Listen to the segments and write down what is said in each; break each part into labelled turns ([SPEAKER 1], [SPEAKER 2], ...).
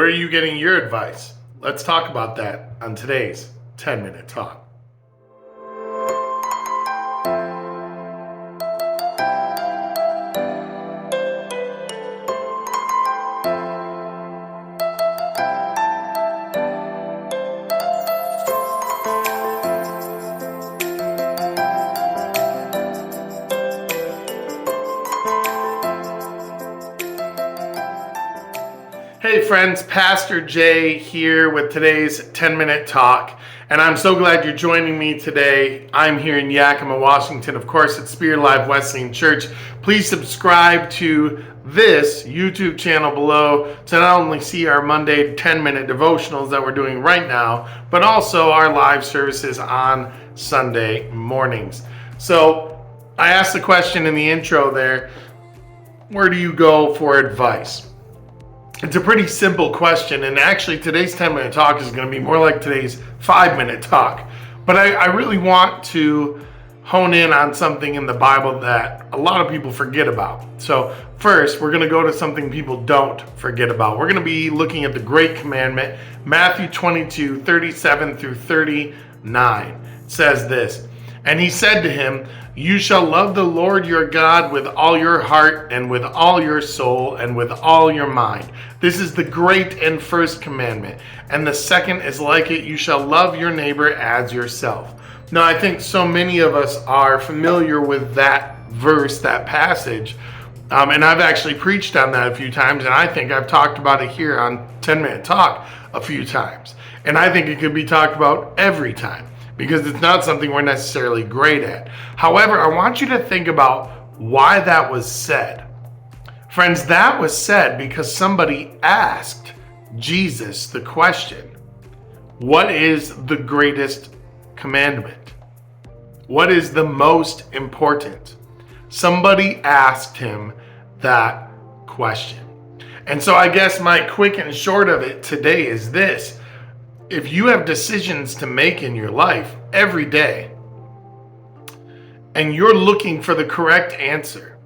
[SPEAKER 1] Where are you getting your advice? Let's talk about that on today's 10-Minute Talk. Hey friends, Pastor Jay here with today's 10-Minute Talk, and I'm so glad you're joining me today. I'm here in Yakima, Washington, of course, at Spirit Life Wesleyan Church. Please subscribe to this YouTube channel below to not only see our Monday 10-minute devotionals that we're doing right now, but also our live services on Sunday mornings. So I asked the question in the intro there, where do you go for advice? It's a pretty simple question, and actually today's 10-minute talk is going to be more like today's 5-minute talk. But I really want to hone in on something in the Bible that a lot of people forget about. So first, we're going to go to something people don't forget about. We're going to be looking at the Great Commandment, Matthew 22, 37 through 39. It says this, "And he said to him, you shall love the Lord your God with all your heart and with all your soul and with all your mind. This is the great and first commandment. And the second is like it, you shall love your neighbor as yourself." Now, I think so many of us are familiar with that verse, that passage. And I've actually preached on that a few times. And I think I've talked about it here on 10-Minute Talk a few times. And I think it could be talked about every time, because it's not something we're necessarily great at. However, I want you to think about why that was said. Friends, that was said because somebody asked Jesus the question, what is the greatest commandment? What is the most important? Somebody asked him that question. And so I guess my quick and short of it today is this. If you have decisions to make in your life every day and you're looking for the correct answer,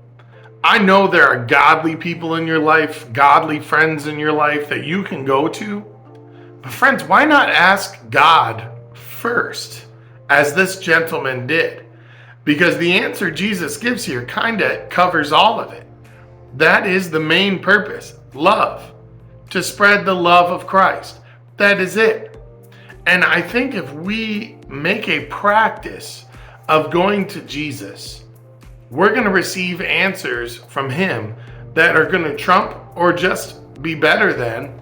[SPEAKER 1] I know there are godly people in your life, godly friends in your life that you can go to. But friends, why not ask God first, as this gentleman did? Because the answer Jesus gives here kind of covers all of it. That is the main purpose, love, to spread the love of Christ. That is it. And I think if we make a practice of going to Jesus, we're going to receive answers from him that are going to trump or just be better than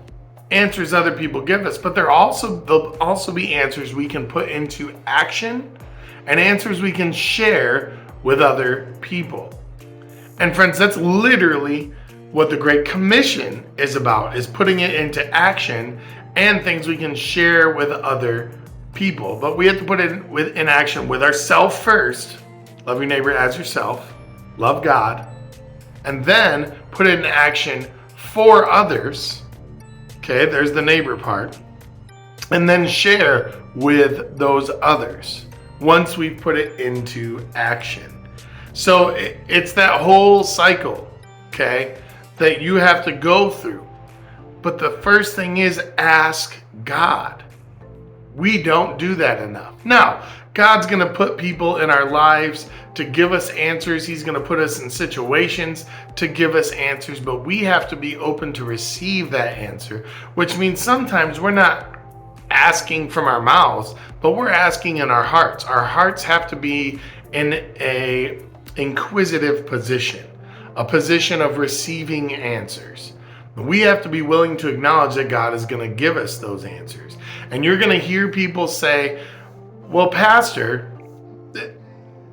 [SPEAKER 1] answers other people give us. But there'll also be answers we can put into action and answers we can share with other people. And friends, that's literally what the Great Commission is about, is putting it into action and things we can share with other people. But we have to put it in action with ourselves first. Love your neighbor as yourself. Love God. And then put it in action for others. Okay, there's the neighbor part. And then share with those others once we put it into action. So it's that whole cycle, okay, that you have to go through. But the first thing is ask God. We don't do that enough. Now, God's going to put people in our lives to give us answers. He's going to put us in situations to give us answers, but we have to be open to receive that answer, which means sometimes we're not asking from our mouths, but we're asking in our hearts. Our hearts have to be in a inquisitive position, a position of receiving answers. We have to be willing to acknowledge that God is going to give us those answers. And you're going to hear people say, well, Pastor,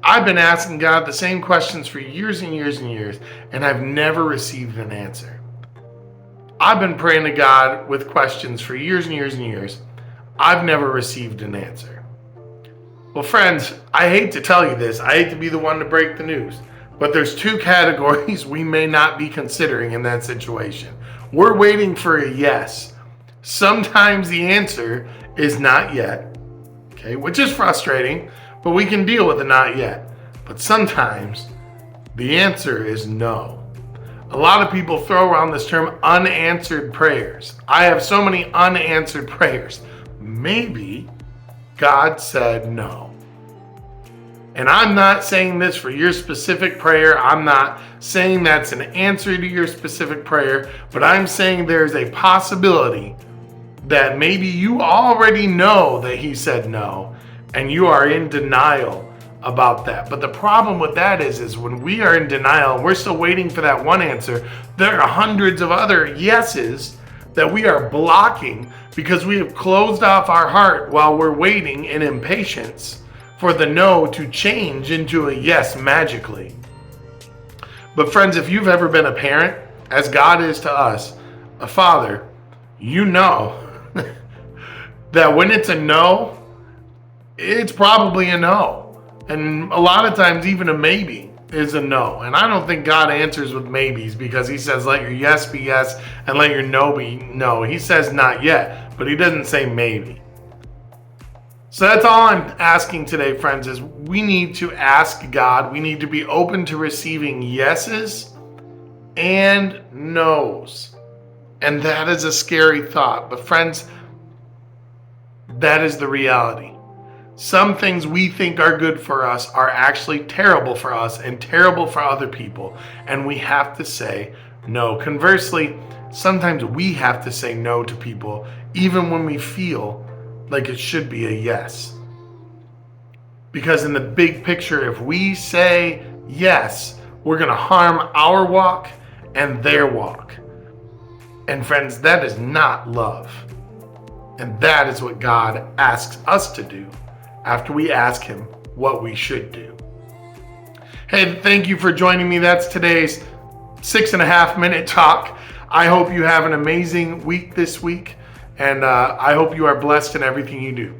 [SPEAKER 1] I've been asking God the same questions for years and years and years, and I've never received an answer. I've been praying to God with questions for years and years and years. I've never received an answer. Well, friends, I hate to tell you this. I hate to be the one to break the news. But there's two categories we may not be considering in that situation. We're waiting for a yes. Sometimes the answer is not yet, okay, which is frustrating, but we can deal with the not yet. But sometimes the answer is no. A lot of people throw around this term unanswered prayers. I have so many unanswered prayers. Maybe God said no. And I'm not saying this for your specific prayer. I'm not saying that's an answer to your specific prayer, but I'm saying there's a possibility that maybe you already know that he said no, and you are in denial about that. But the problem with that is when we are in denial and we're still waiting for that one answer, there are hundreds of other yeses that we are blocking because we have closed off our heart while we're waiting in impatience for the no to change into a yes magically. But friends, if you've ever been a parent, as God is to us, a father, you know that when it's a no, it's probably a no. And a lot of times even a maybe is a no. And I don't think God answers with maybes, because he says let your yes be yes and let your no be no. He says not yet, but he doesn't say maybe. So that's all I'm asking today, friends, is we need to ask God. We need to be open to receiving yeses and nos. And that is a scary thought. But friends, that is the reality. Some things we think are good for us are actually terrible for us and terrible for other people. And we have to say no. Conversely, sometimes we have to say no to people, even when we feel like it should be a yes. Because in the big picture, if we say yes, we're going to harm our walk and their walk. And friends, that is not love. And that is what God asks us to do after we ask him what we should do. Hey, thank you for joining me. That's today's 6.5 minute talk. I hope you have an amazing week this week. And I hope you are blessed in everything you do.